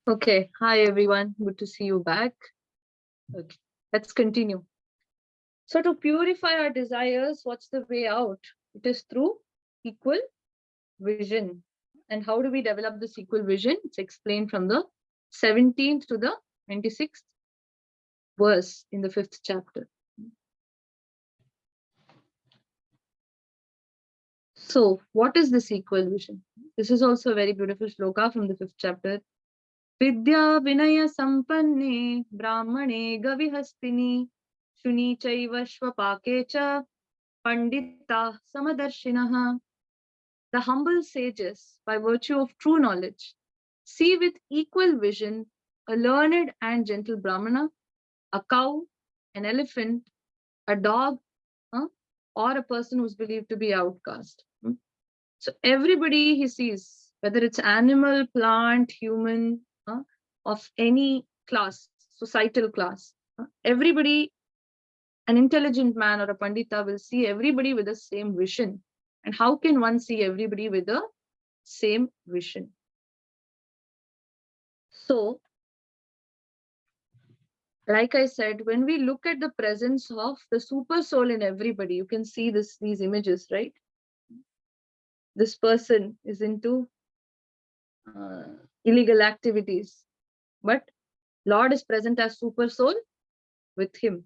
Okay, hi everyone. Good to see you back. Okay, let's continue. So, to purify our desires, what's the way out? It is through equal vision. And how do we develop this equal vision? It's explained from the 17th to the 26th verse in the 5th chapter. So, what is this equal vision? This is also a very beautiful shloka from the 5th chapter. Vidya Vinaya Sampanne Brahmane Gavihastini Shuni Chaiva Shvapake Cha Pandita Samadarshinaha. The humble sages, by virtue of true knowledge, see with equal vision a learned and gentle Brahmana, a cow, an elephant, a dog, huh, or a person who's believed to be outcast. So everybody he sees, whether it's animal, plant, human, of any class, societal class, everybody, an intelligent man or a pandita will see everybody with the same vision. And how can one see everybody with the same vision? So, like I said, when we look at the presence of the super soul in everybody, you can see these images, right? This person is into uh, illegal activities, but Lord is present as super soul with him.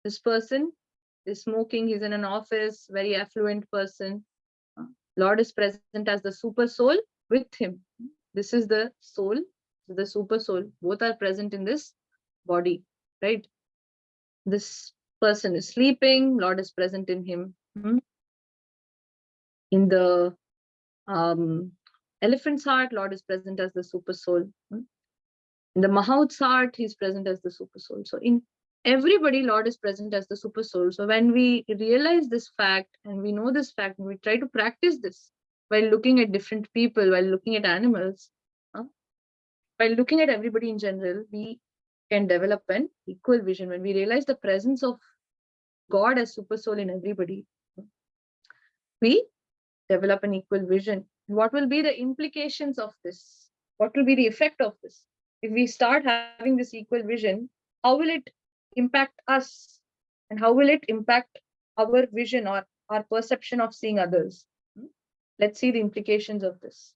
This person is smoking, he's in an office, very affluent person. Lord is present as the super soul with him. This is the soul, the super soul. Both are present in this body, right? This person is sleeping, Lord is present in him. In the elephant's heart, Lord is present as the super soul. In the Mahout's heart, he's present as the super soul. So in everybody, Lord is present as the super soul. So when we realize this fact and we know this fact and we try to practice this while looking at different people, while looking at animals, while looking at everybody in general, we can develop an equal vision. When we realize the presence of God as super soul in everybody, we develop an equal vision. What will be the implications of this? What will be the effect of this? If we start having this equal vision, how will it impact us? And how will it impact our vision or our perception of seeing others? Let's see the implications of this.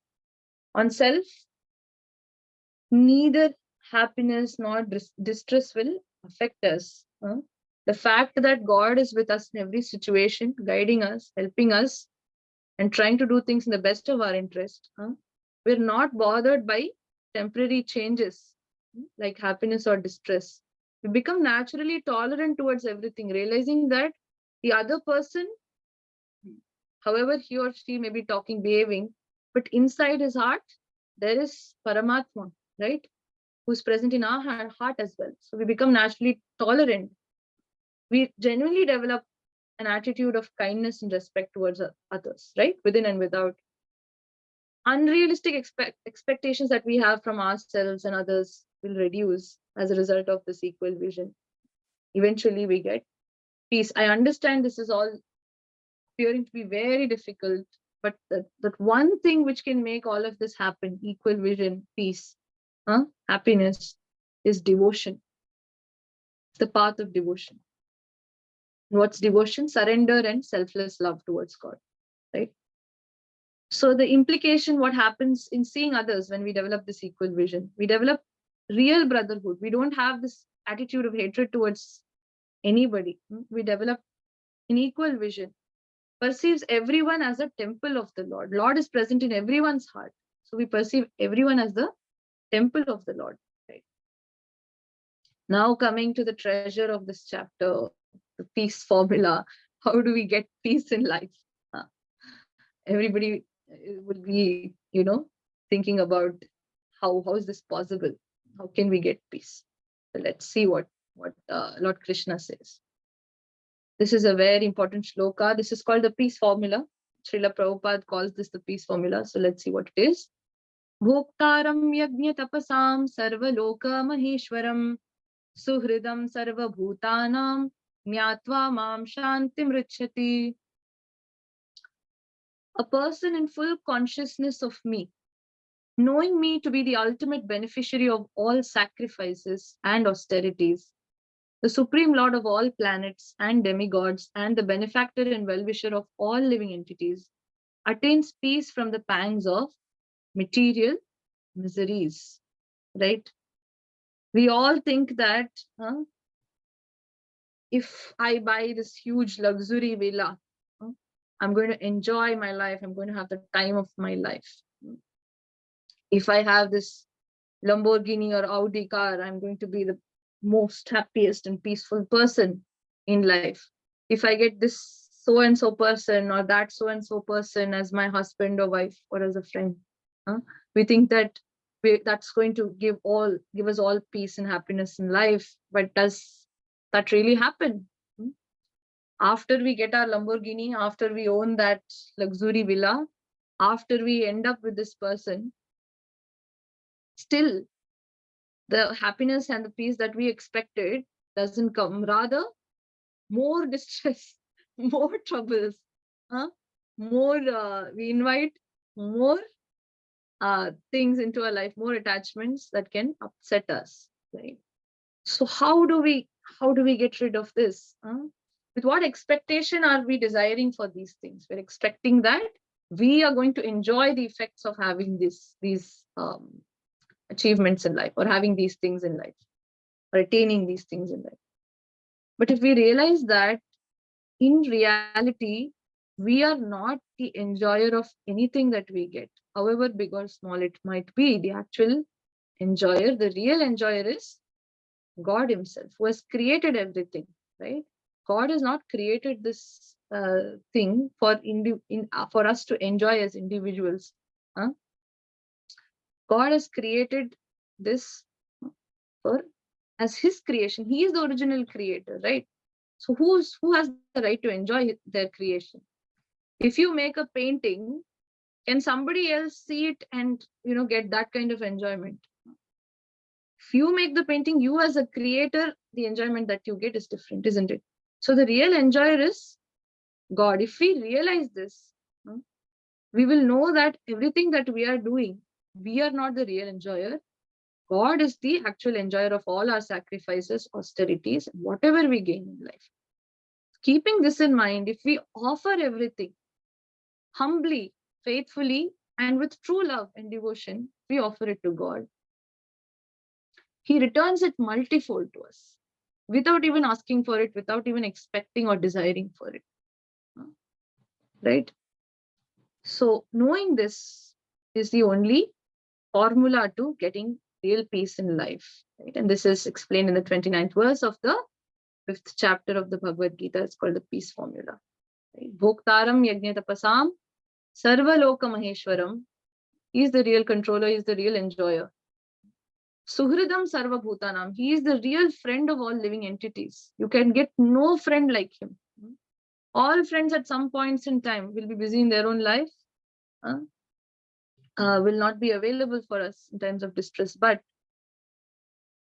On self, neither happiness nor distress will affect us. The fact that God is with us in every situation, guiding us, helping us, and trying to do things in the best of our interest. We're not bothered by temporary changes like happiness or distress. We become naturally tolerant towards everything, realizing that the other person, however he or she may be talking, behaving, but inside his heart, there is Paramatma, right? Who's present in our heart as well. So we become naturally tolerant. We genuinely develop an attitude of kindness and respect towards others, right? Within and without. Unrealistic expectations that we have from ourselves and others will reduce as a result of this equal vision. Eventually, we get peace. I understand this is all appearing to be very difficult, but that one thing which can make all of this happen, equal vision, peace, happiness, is devotion. It's the path of devotion. What's devotion? Surrender and selfless love towards God, right? So the implication, what happens in seeing others when we develop this equal vision, we develop real brotherhood. We don't have this attitude of hatred towards anybody. We develop an equal vision, perceives everyone as a temple of the Lord. Lord is present in everyone's heart. So we perceive everyone as the temple of the Lord. Right? Now coming to the treasure of this chapter, the peace formula. How do we get peace in life? Everybody will be, thinking about how is this possible? How can we get peace? So let's see what Lord Krishna says. This is a very important shloka. This is called the peace formula. Srila Prabhupada calls this the peace formula. So let's see what it is. Bhoktaram yajna tapasam sarvaloka maheshwaram suhridam sarvabhutanam myatva mam shantim richati. A person in full consciousness of me, knowing me to be the ultimate beneficiary of all sacrifices and austerities, the supreme lord of all planets and demigods, and the benefactor and well-wisher of all living entities, attains peace from the pangs of material miseries. Right? We all think that if I buy this huge luxury villa, I'm going to enjoy my life. I'm going to have the time of my life. If I have this Lamborghini or Audi car, I'm going to be the most happiest and peaceful person in life. If I get this so and so person or that so and so person as my husband or wife or as a friend, we think that that's going to give us all peace and happiness in life. But does that really happen? After we get our Lamborghini, after we own that luxury villa, after we end up with this person, still the happiness and the peace that we expected doesn't come. Rather, more distress, more troubles, more we invite more things into our life, more attachments that can upset us. Right? So how do we get rid of this? With what expectation are we desiring for these things? We're expecting that we are going to enjoy the effects of having these achievements in life, or having these things in life, or attaining these things in life. But if we realize that in reality, we are not the enjoyer of anything that we get, however big or small it might be, the actual enjoyer, the real enjoyer is God himself, who has created everything, right? God has not created this thing for us to enjoy as individuals. God has created this for as his creation. He is the original creator, right? So who has the right to enjoy their creation? If you make a painting, can somebody else see it and get that kind of enjoyment? If you make the painting, you as a creator, the enjoyment that you get is different, isn't it? So the real enjoyer is God. If we realize this, we will know that everything that we are doing, we are not the real enjoyer. God is the actual enjoyer of all our sacrifices, austerities, whatever we gain in life. Keeping this in mind, if we offer everything humbly, faithfully, and with true love and devotion, we offer it to God, he returns it multifold to us without even asking for it, without even expecting or desiring for it. Right? So knowing this is the only formula to getting real peace in life. Right? And this is explained in the 29th verse of the 5th chapter of the Bhagavad Gita. It's called the peace formula. Right? Bhoktaram yajna tapasam sarva loka maheshwaram. He is the real controller, he is the real enjoyer. Suhridam sarva bhutanam. He is the real friend of all living entities. You can get no friend like him. All friends at some points in time will be busy in their own life, will not be available for us in times of distress. But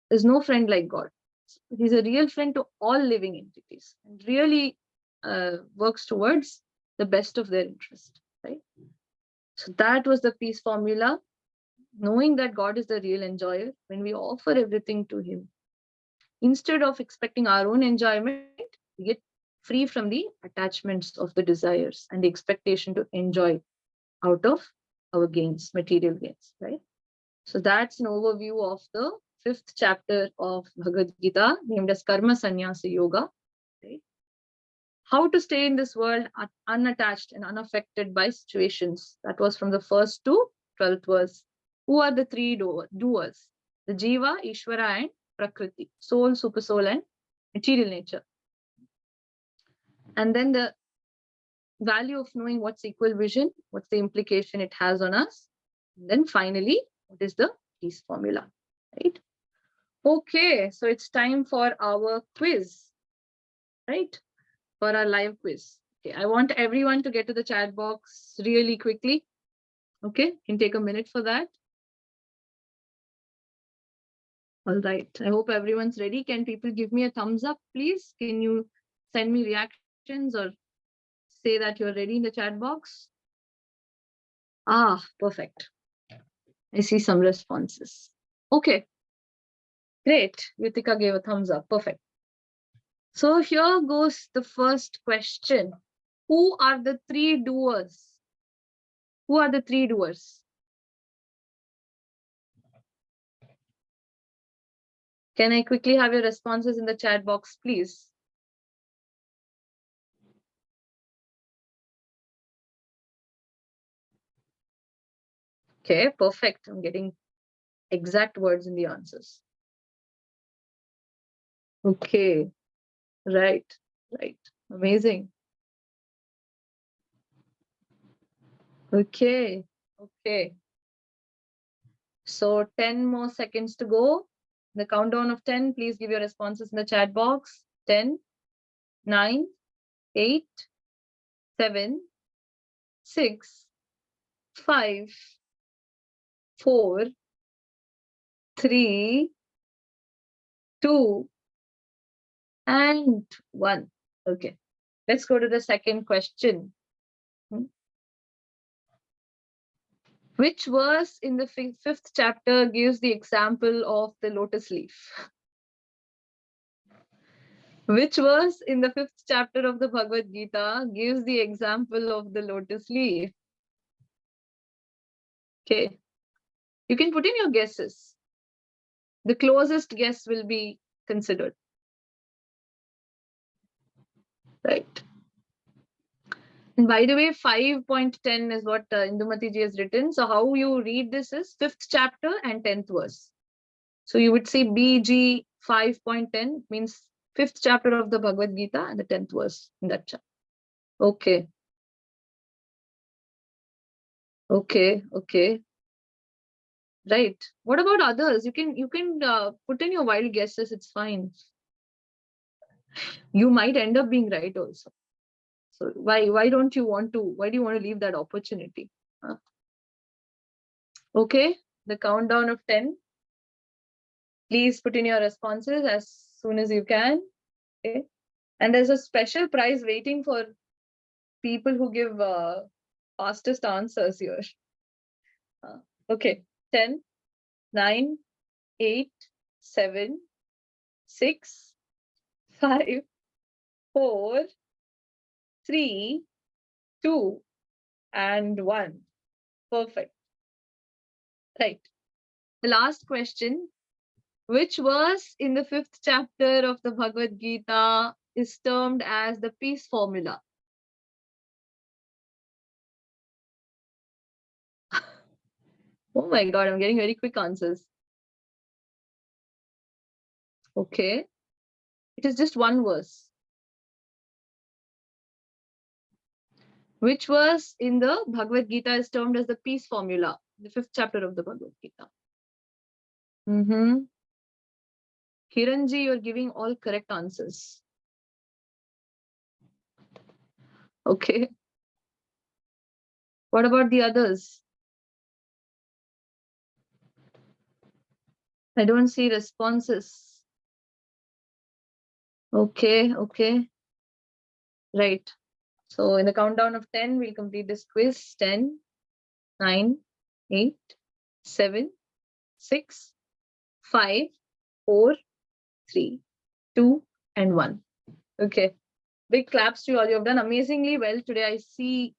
there's no friend like God. He's a real friend to all living entities and really works towards the best of their interest. Right? So that was the peace formula. Knowing that God is the real enjoyer, when we offer everything to him, instead of expecting our own enjoyment, we get free from the attachments of the desires and the expectation to enjoy out of our gains, material gains, right? So that's an overview of the 5th chapter of Bhagavad Gita, named as Karma Sannyasa Yoga. Right? How to stay in this world unattached and unaffected by situations. That was from the 1st to 12th verse. Who are the three doers? The Jiva, Ishvara, and Prakriti. Soul, super soul, and material nature. And then the value of knowing what's equal vision, what's the implication it has on us. And then finally, what is the peace formula, right? Okay, so it's time for our quiz, right? For our live quiz. Okay, I want everyone to get to the chat box really quickly. Okay, can take a minute for that. All right, I hope everyone's ready. Can people give me a thumbs up, please? Can you send me reactions or say that you're ready in the chat box? Ah, perfect. I see some responses. Okay. Great. Yutika gave a thumbs up. Perfect. So here goes the first question. Who are the three doers? Who are the three doers? Can I quickly have your responses in the chat box, please? Okay, perfect. I'm getting exact words in the answers. Okay, right. Amazing. Okay. So 10 more seconds to go. The countdown of 10, please give your responses in the chat box. 10, 9, 8, 7, 6, 5, 4, 3, 2, and 1. Okay. Let's go to the second question. Which verse in the fifth chapter gives the example of the lotus leaf? Which verse in the fifth chapter of the Bhagavad Gita gives the example of the lotus leaf? Okay. You can put in your guesses. The closest guess will be considered. Right. And by the way, 5.10 is what Indumati ji has written. So how you read this is 5th chapter and 10th verse. So you would say BG 5.10 means 5th chapter of the Bhagavad Gita and the 10th verse in that chapter. Okay. Right. What about others? You can put in your wild guesses. It's fine. You might end up being right also. So why don't you want to? Why do you want to leave that opportunity? Huh? Okay. The countdown of 10. Please put in your responses as soon as you can. Okay. And there's a special prize waiting for people who give fastest answers here. Okay. 10, 9, 8, 7, 6, 5, 4, 3, 2, and 1. Perfect. Right. The last question. Which verse in the 5th chapter of the Bhagavad Gita is termed as the peace formula? Oh my God, I'm getting very quick answers. Okay. It is just one verse. Which verse in the Bhagavad Gita is termed as the peace formula? The 5th chapter of the Bhagavad Gita. Kiranji, you're giving all correct answers. Okay. What about the others? I don't see responses. Okay. Right. So in the countdown of 10, we'll complete this quiz. 10, 9, 8, 7, 6, 5, 4, 3, 2, and 1. Okay. Big claps to you all. You have done amazingly well today. I see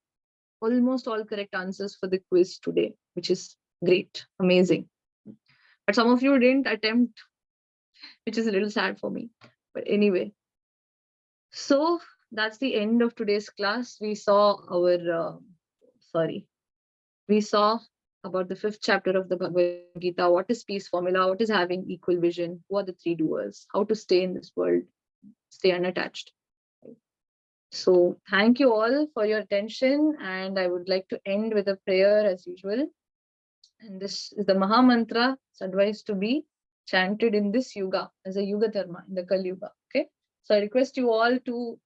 almost all correct answers for the quiz today, which is great. Amazing. But some of you didn't attempt, which is a little sad for me. But anyway. So that's the end of today's class. We saw we saw about the 5th chapter of the Bhagavad Gita. What is peace formula? What is having equal vision? Who are the three doers? How to stay in this world, stay unattached. So thank you all for your attention. And I would like to end with a prayer as usual. And this is the Maha Mantra. It's advised to be chanted in this yuga as a yuga dharma, in the Kali Yuga. Okay. So I request you all to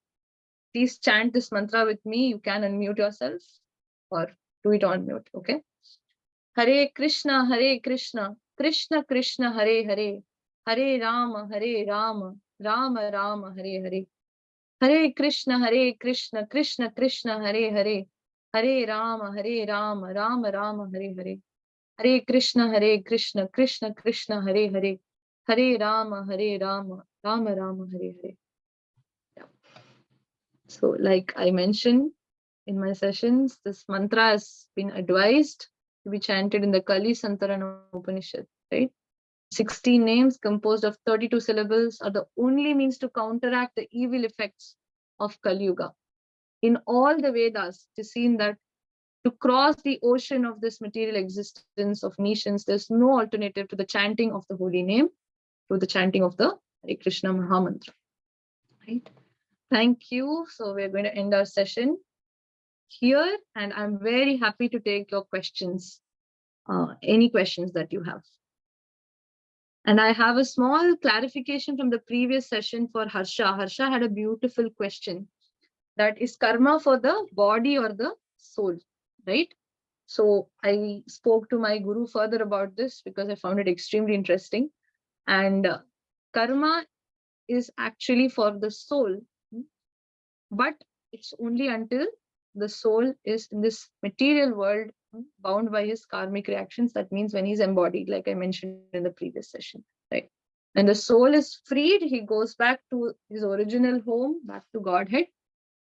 please chant this mantra with me. You can unmute yourself or do it on mute. Okay. Hare Krishna, Krishna Krishna, Hare Hare, Hare Rama, Rama Rama, Hare Hare. Hare Krishna, Krishna Krishna, Hare Hare, Hare Rama, Rama Rama, Hare Hare. Hare Krishna, Krishna Krishna, Hare Hare, Hare Rama, Rama Rama, Hare Hare. Yeah. So, like I mentioned in my sessions, this mantra has been advised to be chanted in the Kali Santarana Upanishad, right? 16 names composed of 32 syllables are the only means to counteract the evil effects of Kali Yuga. In all the Vedas, it is seen that to cross the ocean of this material existence of nations, there's no alternative to the chanting of the holy name, to the chanting of the Hare Krishna Mahamantra. Right? Thank you. So we're going to end our session here, and I'm very happy to take your questions, any questions that you have. And I have a small clarification from the previous session for Harsha. Harsha had a beautiful question. That is karma for the body or the soul, right? So I spoke to my guru further about this because I found it extremely interesting. And karma is actually for the soul, but it's only until the soul is in this material world bound by his karmic reactions. That means when he's embodied, like I mentioned in the previous session, right? When the soul is freed, he goes back to his original home, back to Godhead.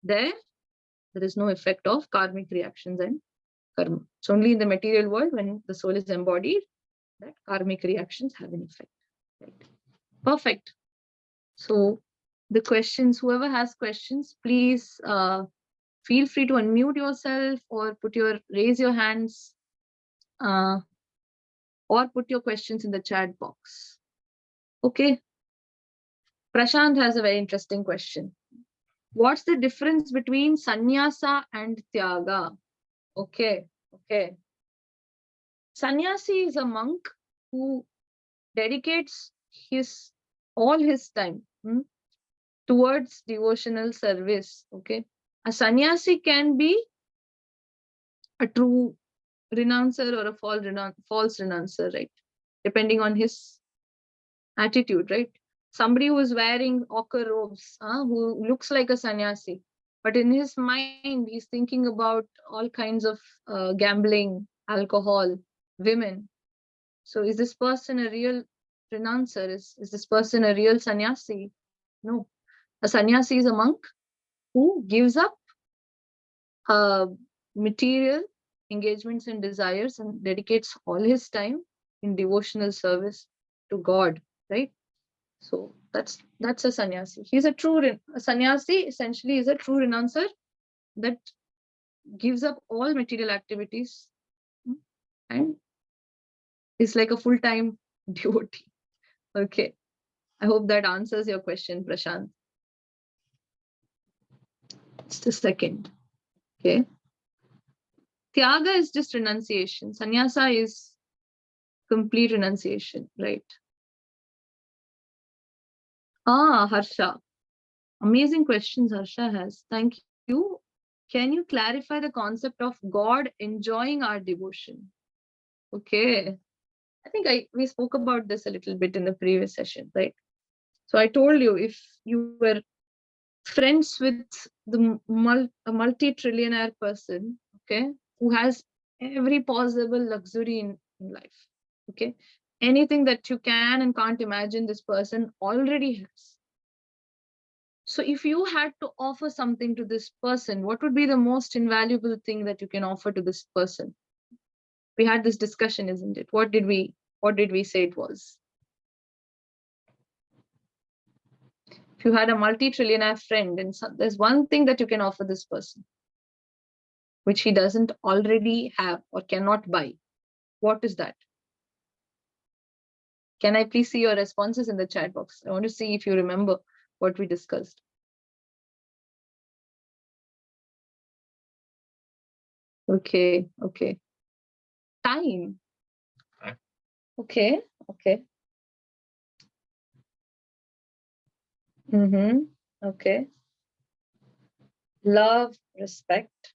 There is no effect of karmic reactions and karma. It's only in the material world when the soul is embodied that karmic reactions have an effect. Right? Perfect. So the questions, whoever has questions, please feel free to unmute yourself or raise your hands or put your questions in the chat box. Okay. Prashant has a very interesting question. What's the difference between sannyasa and tyaga? Okay. Sannyasi is a monk who dedicates all his time towards devotional service. Okay. A sannyasi can be a true renouncer or a false renouncer, right? Depending on his attitude, right? Somebody who is wearing ochre robes, who looks like a sannyasi, but in his mind, he's thinking about all kinds of gambling, alcohol, women. So is this person a real renouncer? Is this person a real sannyasi? No. A sannyasi is a monk who gives up material engagements and desires and dedicates all his time in devotional service to God, right? So that's a sannyasi. He's a sannyasi essentially is a true renouncer that gives up all material activities and is like a full-time devotee. Okay. I hope that answers your question, Prashant. Just a second. Okay. Tyaga is just renunciation. Sannyasa is complete renunciation, right? Harsha. Amazing questions Harsha has. Thank you. Can you clarify the concept of God enjoying our devotion? Okay. I think we spoke about this a little bit in the previous session, right? So I told you, if you were friends with a multi-trillionaire person, okay, who has every possible luxury in life, okay, anything that you can and can't imagine, this person already has. So if you had to offer something to this person, what would be the most invaluable thing that you can offer to this person? We had this discussion, isn't it? What did we say it was? If you had a multi-trillionaire friend and there's one thing that you can offer this person, which he doesn't already have or cannot buy, what is that? Can I please see your responses in the chat box? I want to see if you remember what we discussed. Okay. Time. Okay. Okay. Love, respect.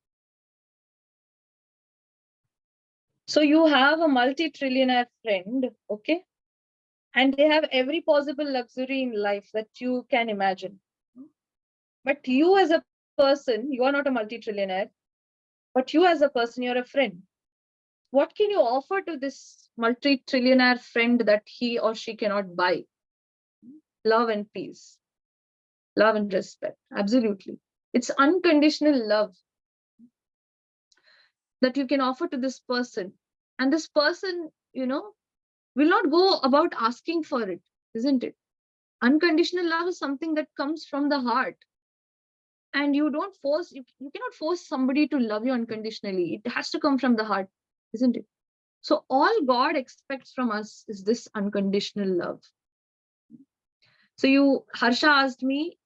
So you have a multi-trillionaire friend, okay? And they have every possible luxury in life that you can imagine. But you as a person, you are not a multi-trillionaire, but you as a person, you're a friend. what can you offer to this multi-trillionaire friend that he or she cannot buy? Love and peace, love and respect. Absolutely. It's unconditional love that you can offer to this person. And this person, will not go about asking for it, isn't it? Unconditional love is something that comes from the heart. And you cannot force somebody to love you unconditionally. It has to come from the heart, isn't it? So all God expects from us is this unconditional love. So Harsha asked me,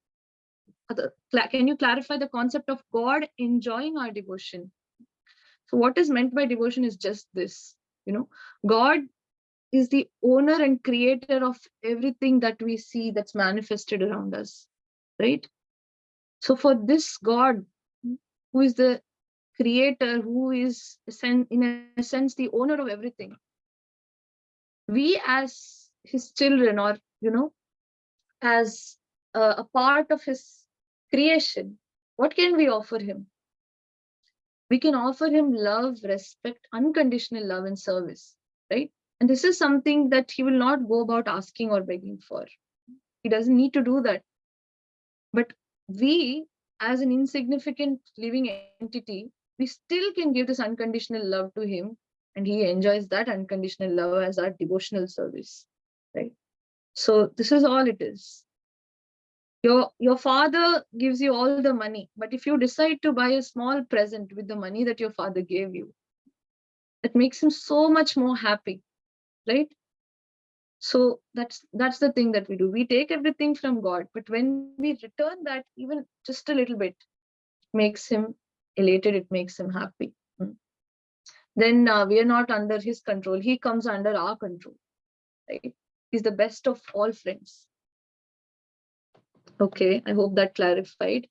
can you clarify the concept of God enjoying our devotion? So what is meant by devotion is just this, God is the owner and creator of everything that we see that's manifested around us, right? So for this God, who is the creator, who is in a sense the owner of everything, we as his children, or as a part of his creation, what can we offer him? We can offer him love, respect, unconditional love and service, right? And this is something that he will not go about asking or begging for. He doesn't need to do that. But we, as an insignificant living entity, we still can give this unconditional love to him, and he enjoys that unconditional love as our devotional service, right? So this is all it is. Your father gives you all the money, but if you decide to buy a small present with the money that your father gave you, that makes him so much more happy, right? So that's the thing that we do. We take everything from God, but when we return that even just a little bit, it makes him elated, it makes him happy. Then we are not under his control. He comes under our control, right? He's the best of all friends. Okay, I hope that clarified.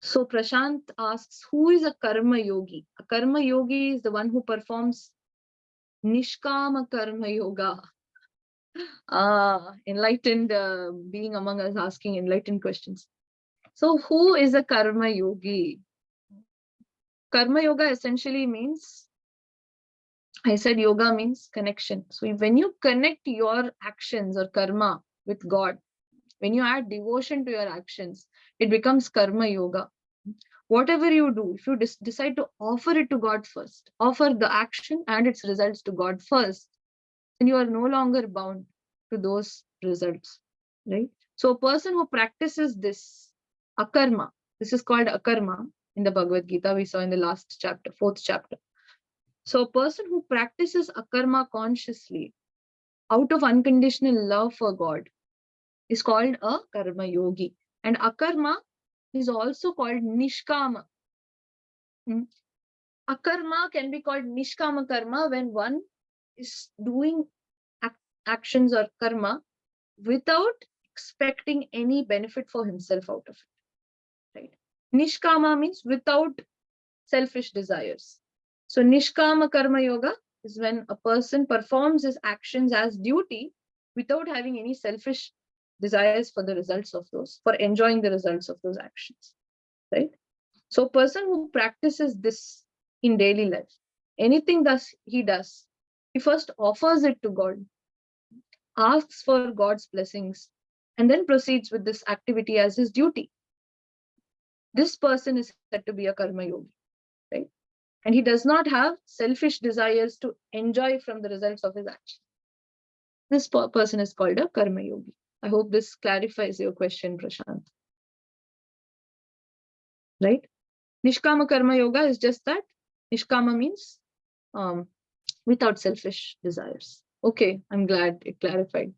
So Prashant asks, who is a karma yogi? A karma yogi is the one who performs nishkama karma yoga. Enlightened being among us asking enlightened questions. So who is a karma yogi? Karma yoga essentially means, I said yoga means connection. So when you connect your actions or karma with God, when you add devotion to your actions, it becomes karma yoga. Whatever you do, if you decide to offer it to God first, offer the action and its results to God first, then you are no longer bound to those results, right? So a person who practices this akarma, this is called akarma in the Bhagavad Gita, we saw in the last chapter, 4th chapter. So a person who practices akarma consciously out of unconditional love for God is called a karma yogi. And akarma is also called nishkama. Akarma can be called nishkama karma when one is doing actions or karma without expecting any benefit for himself out of it, right? Nishkama means without selfish desires. So nishkama karma yoga is when a person performs his actions as duty without having any selfish desires for the results of those, for enjoying the results of those actions, right? So a person who practices this in daily life, anything that he does, he first offers it to God, asks for God's blessings, and then proceeds with this activity as his duty. This person is said to be a karma yogi, right? And he does not have selfish desires to enjoy from the results of his action. This person is called a karma yogi. I hope this clarifies your question, Prashant. Right? Nishkama karma yoga is just that. Nishkama means without selfish desires. Okay, I'm glad it clarified.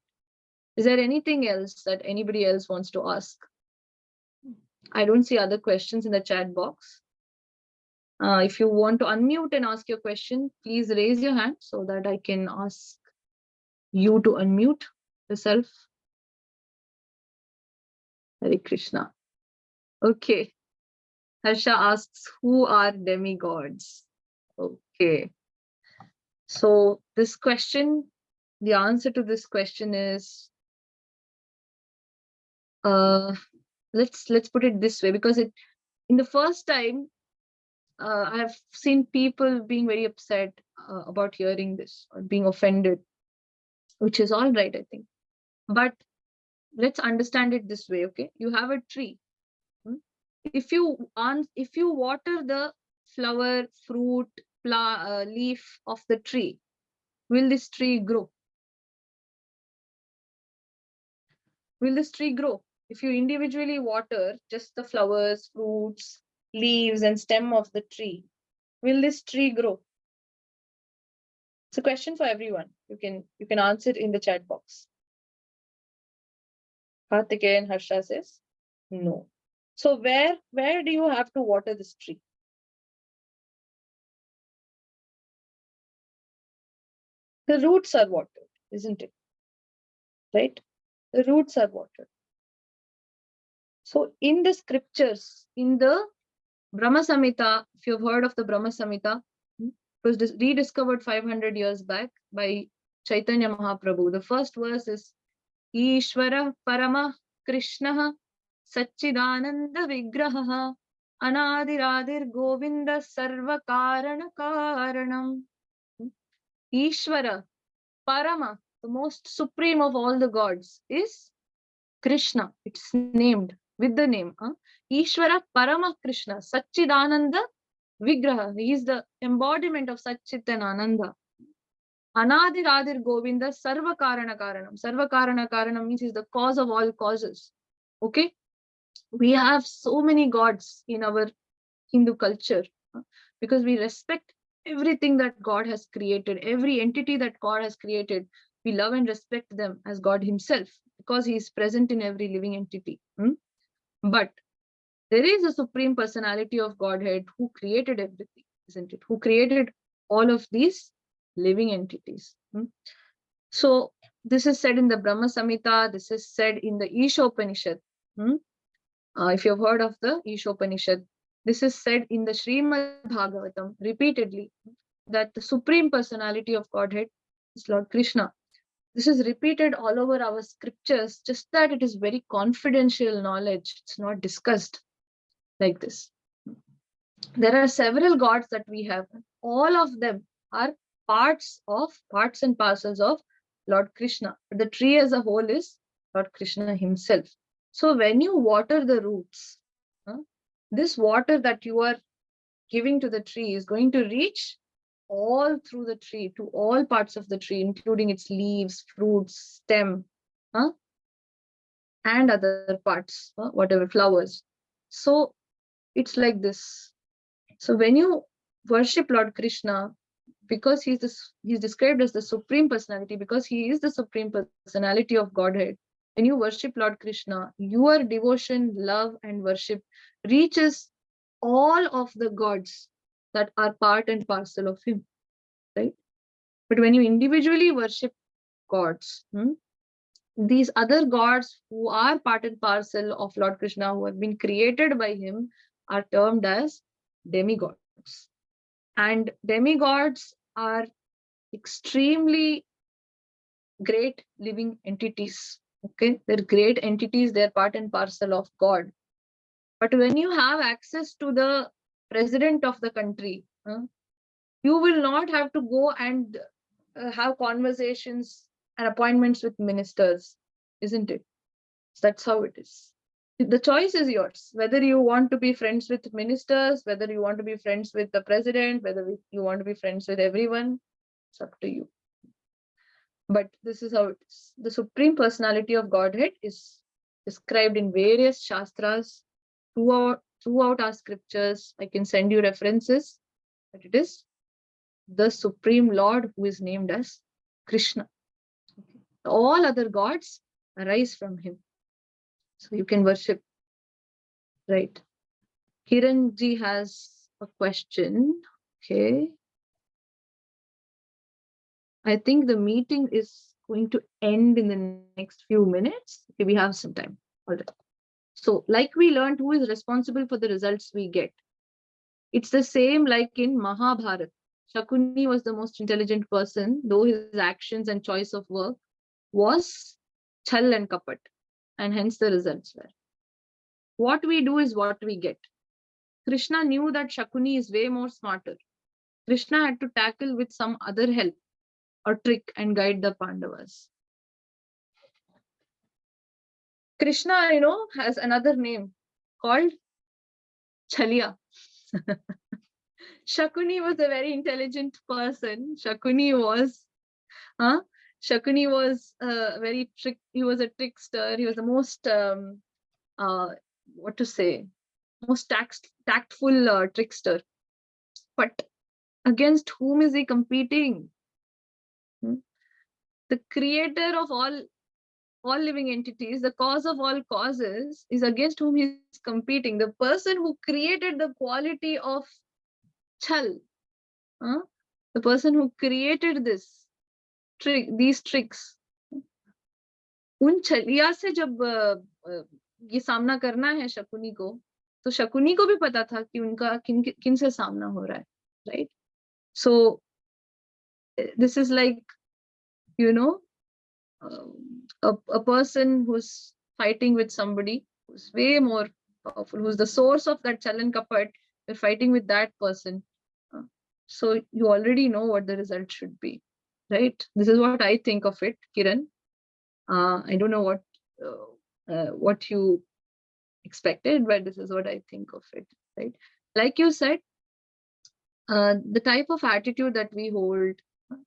Is there anything else that anybody else wants to ask? I don't see other questions in the chat box. If you want to unmute and ask your question, please raise your hand so that I can ask you to unmute yourself. Hare Krishna. Okay. Harsha asks, who are demigods? Okay. So this question, the answer to this question is, let's put it this way, because in the first time, I have seen people being very upset about hearing this or being offended, which is all right, I think. But let's understand it this way, okay? You have a tree. If you water the flower, fruit, leaf of the tree, will this tree grow? Will this tree grow? If you individually water just the flowers, fruits, leaves, and stem of the tree, will this tree grow? It's a question for everyone. You can answer it in the chat box. Kartikeyan Harsha says no. So where do you have to water this tree? The roots are watered, isn't it? Right? The roots are watered. So in the scriptures, in the Brahma Samhita, if you've heard of the Brahma Samhita, it was rediscovered 500 years back by Chaitanya Mahaprabhu. The first verse is Ishvara Parama Krishna Satchidananda Vigraha Anadiradir Govinda Sarva Karana Karanam. Ishvara Parama, the most supreme of all the gods, is Krishna. It's named with the name. Ishvara Parama Krishna, Satchidananda Vigraha. He is the embodiment of Satchit and Ananda. Anadir Adir Govinda Sarva Karana Karanam. Sarva Karana Karanam means he's the cause of all causes. Okay? We have so many gods in our Hindu culture because we respect everything that God has created, every entity that God has created. We love and respect them as God Himself because He is present in every living entity. But there is a supreme personality of Godhead who created everything, isn't it? Who created all of these living entities. So this is said in the Brahma Samhita, this is said in the Ishopanishad. If you've heard of the Ishopanishad, this is said in the Srimad Bhagavatam repeatedly, that the supreme personality of Godhead is Lord Krishna. This is repeated all over our scriptures, just that it is very confidential knowledge. It's not discussed like this. There are several gods that we have. All of them are parts and parcels of Lord Krishna. But the tree as a whole is Lord Krishna Himself. So when you water the roots, this water that you are giving to the tree is going to reach all through the tree, to all parts of the tree, including its leaves, fruits, stem, and other parts, whatever, flowers. So it's like this. So when you worship Lord Krishna, because he's described as the supreme personality, because he is the supreme personality of Godhead, when you worship Lord Krishna, your devotion, love, and worship reaches all of the gods that are part and parcel of him, right? But when you individually worship gods, these other gods who are part and parcel of Lord Krishna, who have been created by him, are termed as demigods. And demigods are extremely great living entities. Okay, they're great entities, they're part and parcel of God. But when you have access to the president of the country, you will not have to go and have conversations and appointments with ministers, isn't it? That's how it is. The choice is yours, whether you want to be friends with ministers, whether you want to be friends with the president, whether you want to be friends with everyone. It's up to you. But this is how it is. The supreme personality of Godhead is described in various shastras throughout our scriptures. I can send you references, but it is the supreme Lord who is named as Krishna. All other gods arise from him. So you can worship, right? Kiranji has a question. Okay. I think the meeting is going to end in the next few minutes. Okay, we have some time. All right. So like we learned, who is responsible for the results we get? It's the same like in Mahabharata. Shakuni was the most intelligent person, though his actions and choice of work was chal and kapat, and hence the results were. What we do is what we get. Krishna knew that Shakuni is way more smarter. Krishna had to tackle with some other help or trick and guide the Pandavas. Krishna, has another name called Chalia. Shakuni was a very intelligent person. Shakuni was he was a trickster. He was the most most tactful trickster. But against whom is he competing? The creator of all living entities, the cause of all causes, is against whom he is competing. The person who created the quality of chal, the person who created these tricks, उन छलिया से जब ये सामना करना है शकुनी को, तो शकुनी को भी पता था कि उनका किन से सामना हो रहा है, right? So this is like, a person who's fighting with somebody who's way more powerful, who's the source of that chalan kapat. You're fighting with that person, so you already know what the result should be, right? This is what I think of it, Kiran. I don't know what you expected, but this is what I think of it, right? Like you said, the type of attitude that we hold,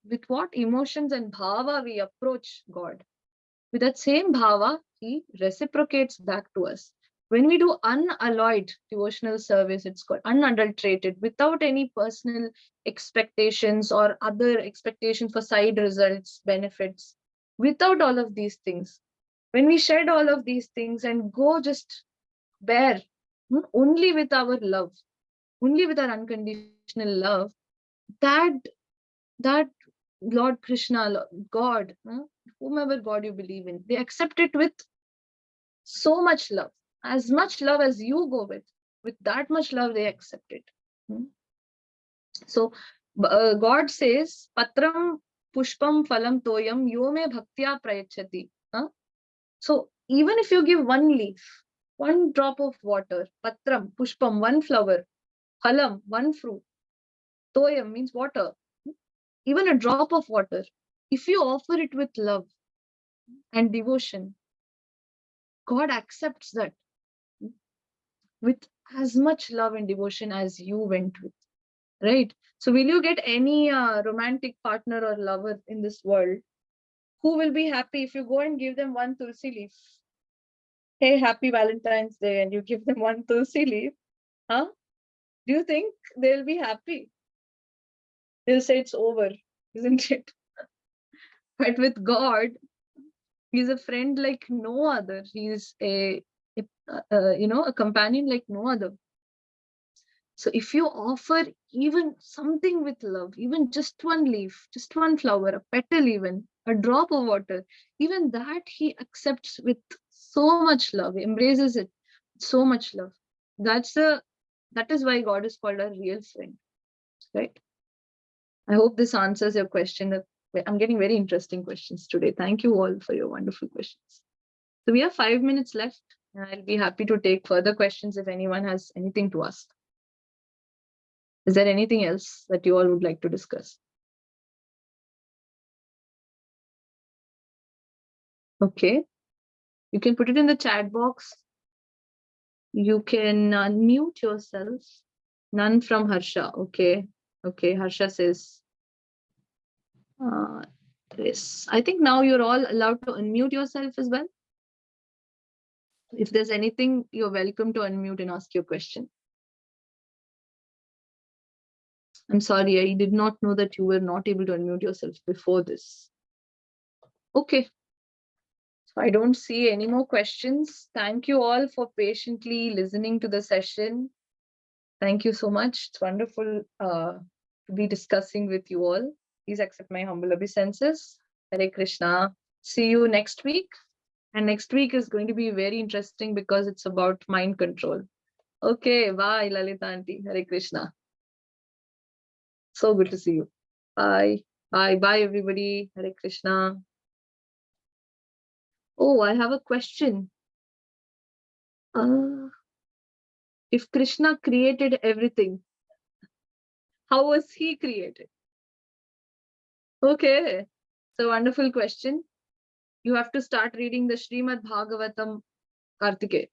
with what emotions and bhava we approach God, with that same bhava, he reciprocates back to us. When we do unalloyed devotional service, it's called unadulterated, without any personal expectations or other expectations for side results, benefits, without all of these things. When we shed all of these things and go just bare, only with our love, only with our unconditional love, that Lord Krishna, God, whomever God you believe in, they accept it with so much love. As much love as you go with that much love they accept it. So God says, Patram pushpam phalam toyam yome bhaktya prayachati. So even if you give one leaf, one drop of water, patram, pushpam, one flower, phalam, one fruit, toyam means water, even a drop of water, if you offer it with love and devotion, God accepts that with as much love and devotion as you went with, right? So will you get any romantic partner or lover in this world who will be happy if you go and give them one tulsi leaf? Hey, happy Valentine's Day, and you give them one tulsi leaf, do you think they'll be happy? They'll say it's over, isn't it? But with God, he's a friend like no other. He's a companion like no other. So if you offer even something with love, even just one leaf, just one flower, a petal, even a drop of water, even that he accepts with so much love, embraces it with so much love. That is why God is called a real friend, right? I hope this answers your question. I'm getting very interesting questions today. Thank you all for your wonderful questions. So we have 5 minutes left, and I'll be happy to take further questions if anyone has anything to ask. Is there anything else that you all would like to discuss? Okay. You can put it in the chat box. You can unmute yourself. None from Harsha. Okay. Okay. Harsha says, yes. I think now you're all allowed to unmute yourself as well. If there's anything, you're welcome to unmute and ask your question. I'm sorry, I did not know that you were not able to unmute yourself before this. Okay. So I don't see any more questions. Thank you all for patiently listening to the session. Thank you so much. It's wonderful to be discussing with you all. Please accept my humble obeisances. Hare Krishna. See you next week. And next week is going to be very interesting because it's about mind control. Okay, bye, Lalita Aunty. Hare Krishna. So good to see you. Bye. Bye. Bye, everybody. Hare Krishna. Oh, I have a question. If Krishna created everything, how was he created? Okay, so wonderful question. You have to start reading the Srimad Bhagavatam, Kartike.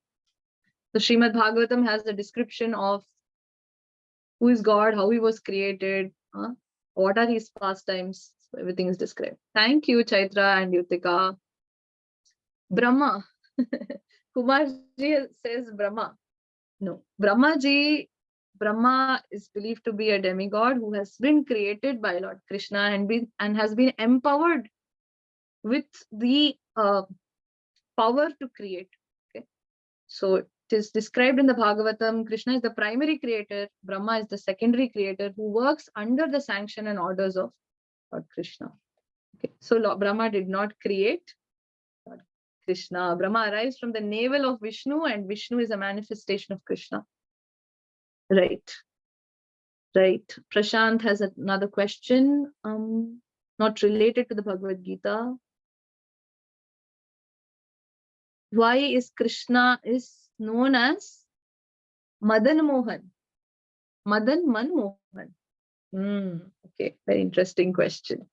The Srimad Bhagavatam has a description of who is God, how he was created, what are his pastimes. So everything is described. Thank you, Chaitra and Yutika. Brahma. Kumarji says Brahma. No, Brahma is believed to be a demigod who has been created by Lord Krishna and has been empowered with the power to create. Okay, so it is described in the Bhagavatam. Krishna is the primary creator, Brahma is the secondary creator who works under the sanction and orders of Lord Krishna. Okay, so Brahma did not create Lord Krishna. Brahma arrives from the navel of Vishnu, and Vishnu is a manifestation of Krishna. Right. Prashant has another question, not related to the Bhagavad Gita. Why is Krishna is known as Madan Mohan? Madan Manmohan. Okay, very interesting question.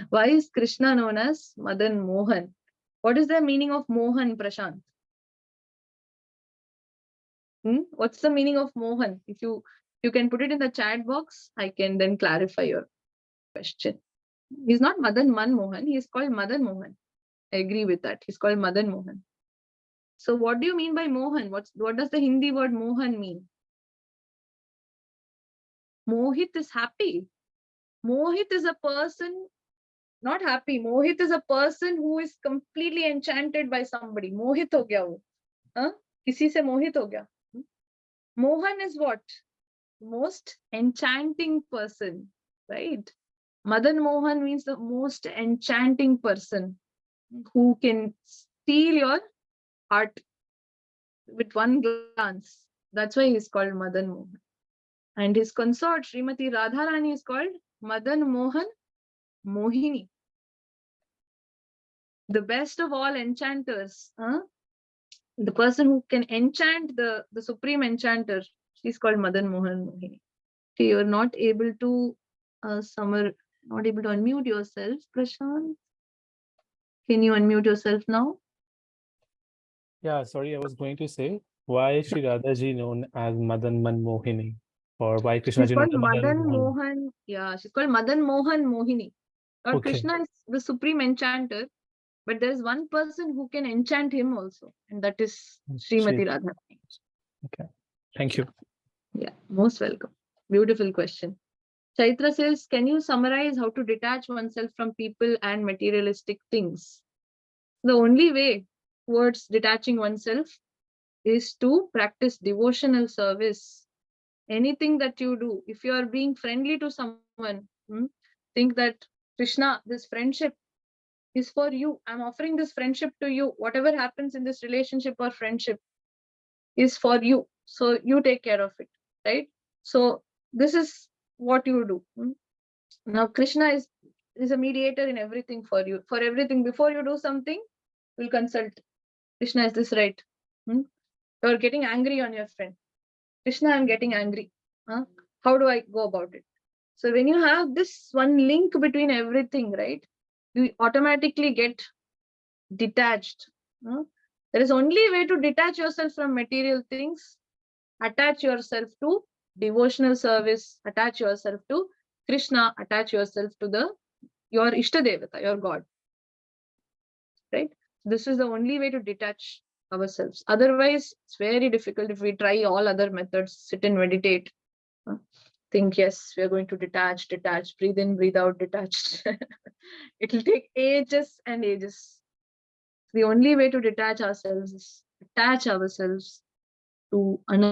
Why is Krishna known as Madan Mohan? What is the meaning of Mohan, Prashant? What's the meaning of Mohan? If you can put it in the chat box, I can then clarify your question. He's not Madan Manmohan, he is called Madan Mohan. I agree with that. He's called Madan Mohan. So what do you mean by Mohan? What does the Hindi word Mohan mean? Mohit is happy. Mohit is a person not happy. Mohit is a person who is completely enchanted by somebody. Mohit ho gaya wo. Kisi se mohit ho gaya. Mohan is what? Most enchanting person, right? Madan Mohan means the most enchanting person who can steal your heart with one glance. That's why he's called Madan Mohan. And his consort, Srimati Radharani, is called Madan Mohan Mohini. The best of all enchanters, the person who can enchant the supreme enchanter, she's called Madan Mohan Mohini. Okay, you're not able to not able to unmute yourself, Prashant. Can you unmute yourself now? Yeah, sorry, I was going to say, why is Shri Radhaji known as Madan Manmohini? Or why Krishna She's ji known called as Madan Madan Mohan? Mohan. Yeah, she's called Madan Mohan Mohini. Lord Okay, Krishna is the supreme enchanter, but there is one person who can enchant him also, and that is Srimati Radharani. Okay, thank you. Yeah, most welcome. Beautiful question. Chaitra says, can you summarize how to detach oneself from people and materialistic things? The only way towards detaching oneself is to practice devotional service. Anything that you do, if you are being friendly to someone, think that Krishna, this friendship is for you. I'm offering this friendship to you. Whatever happens in this relationship or friendship is for you. So you take care of it, right? So this is what you do. Now Krishna is a mediator in everything for you. For everything, before you do something, you'll consult Krishna, is this right? You're getting angry on your friend. Krishna, I'm getting angry. How do I go about it? So when you have this one link between everything, right, you automatically get detached. There is only way to detach yourself from material things. Attach yourself to devotional service. Attach yourself to Krishna. Attach yourself to your Ishtadevata, your God. Right? This is the only way to detach ourselves. Otherwise, it's very difficult if we try all other methods, sit and meditate. Think, yes, we are going to detach, breathe in, breathe out, detached. It will take ages and ages. The only way to detach ourselves is attach ourselves to another